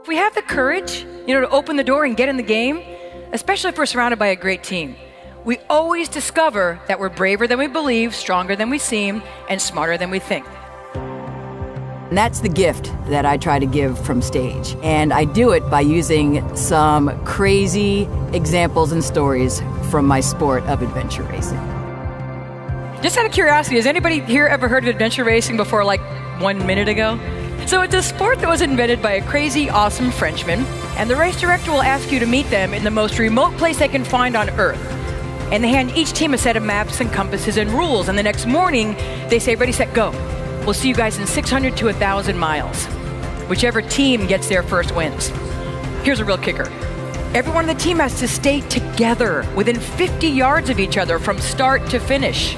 If we have the courage, to open the door and get in the game, especially if we're surrounded by a great team, we always discover that we're braver than we believe, stronger than we seem, and smarter than we think. And that's the gift that I try to give from stage. And I do it by using some crazy examples and stories from my sport of adventure racing. Just out of curiosity, has anybody here ever heard of adventure racing before like 1 minute ago? So it's a sport that was invented by a crazy, awesome Frenchman, and the race director will ask you to meet them in the most remote place they can find on Earth. And they hand each team a set of maps and compasses and rules, and the next morning they say, ready, set, go. We'll see you guys in 600 to 1,000 miles. Whichever team gets there first wins. Here's a real kicker. Everyone on the team has to stay together within 50 yards of each other from start to finish.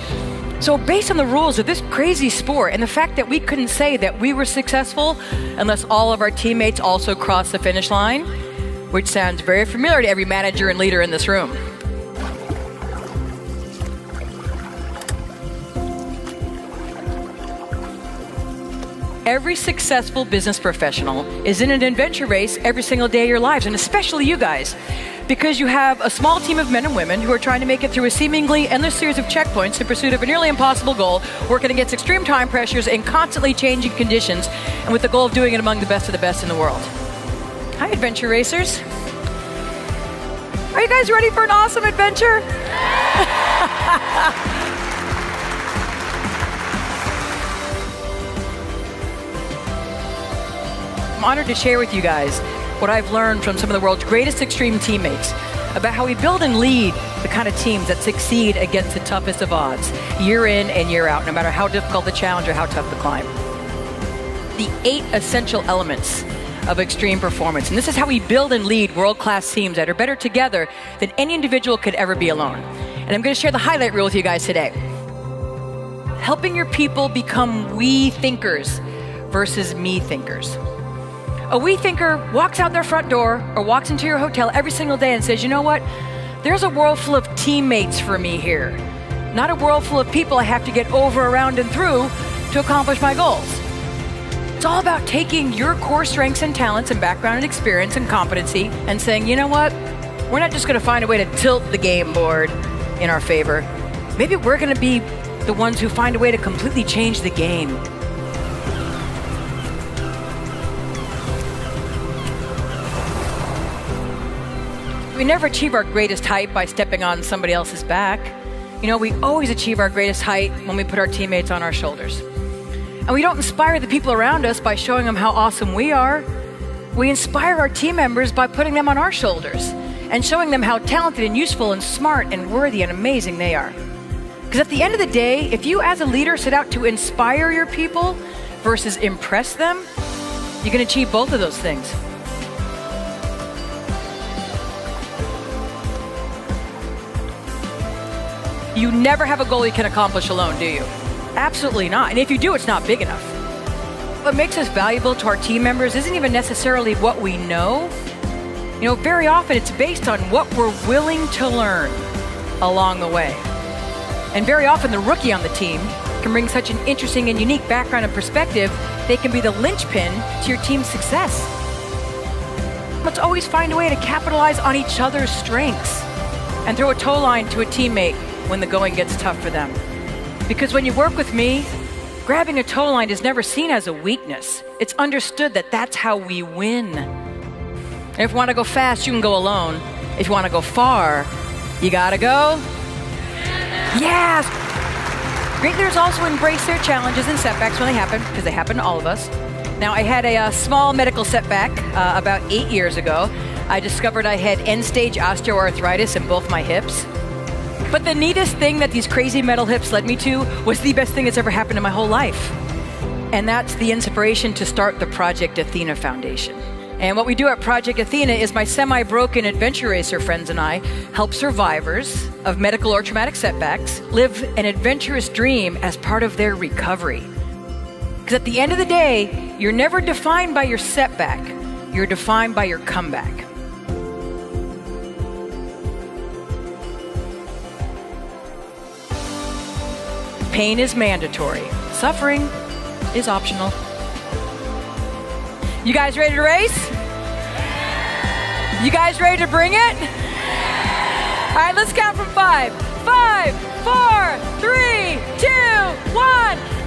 So based on the rules of this crazy sport and the fact that we couldn't say that we were successful unless all of our teammates also crossed the finish line, which sounds very familiar to every manager and leader in this room. Every successful business professional is in an adventure race every single day of your lives, and especially you guys, because you have a small team of men and women who are trying to make it through a seemingly endless series of checkpoints in pursuit of a nearly impossible goal, working against extreme time pressures and constantly changing conditions, and with the goal of doing it among the best of the best in the world. Hi, adventure racers. Are you guys ready for an awesome adventure? I'm honored to share with you guys what I've learned from some of the world's greatest extreme teammates about how we build and lead the kind of teams that succeed against the toughest of odds, year in and year out, no matter how difficult the challenge or how tough the climb. The 8 essential elements of extreme performance. And this is how we build and lead world-class teams that are better together than any individual could ever be alone. And I'm going to share the highlight reel with you guys today. Helping your people become we thinkers versus me thinkers. A we thinker walks out their front door or walks into your hotel every single day and says, you know what? There's a world full of teammates for me here. Not a world full of people I have to get over, around, and through to accomplish my goals. It's all about taking your core strengths and talents and background and experience and competency and saying, you know what? We're not just going to find a way to tilt the game board in our favor. Maybe we're going to be the ones who find a way to completely change the game. We never achieve our greatest height by stepping on somebody else's back. We always achieve our greatest height when we put our teammates on our shoulders. And we don't inspire the people around us by showing them how awesome we are. We inspire our team members by putting them on our shoulders and showing them how talented and useful and smart and worthy and amazing they are. Because at the end of the day, if you as a leader set out to inspire your people versus impress them, you can achieve both of those things. You never have a goal you can accomplish alone, do you? Absolutely not. And if you do, it's not big enough. What makes us valuable to our team members isn't even necessarily what we know. Very often it's based on what we're willing to learn along the way. And very often the rookie on the team can bring such an interesting and unique background and perspective, they can be the linchpin to your team's success. Let's always find a way to capitalize on each other's strengths and throw a tow line to a teammate when the going gets tough for them. Because when you work with me, grabbing a tow line is never seen as a weakness. It's understood that that's how we win. And if you want to go fast, you can go alone. If you want to go far, you gotta go. Yes! Great leaders also embrace their challenges and setbacks when they happen, because they happen to all of us. Now, I had a small medical setback about 8 years ago. I discovered I had end-stage osteoarthritis in both my hips. But the neatest thing that these crazy metal hips led me to was the best thing that's ever happened in my whole life. And that's the inspiration to start the Project Athena Foundation. And what we do at Project Athena is my semi-broken adventure racer friends and I help survivors of medical or traumatic setbacks live an adventurous dream as part of their recovery. Because at the end of the day, you're never defined by your setback. You're defined by your comeback. Pain is mandatory. Suffering is optional. You guys ready to race? You guys ready to bring it? All right, let's count from 5. 5, 4, 3, 2, 1.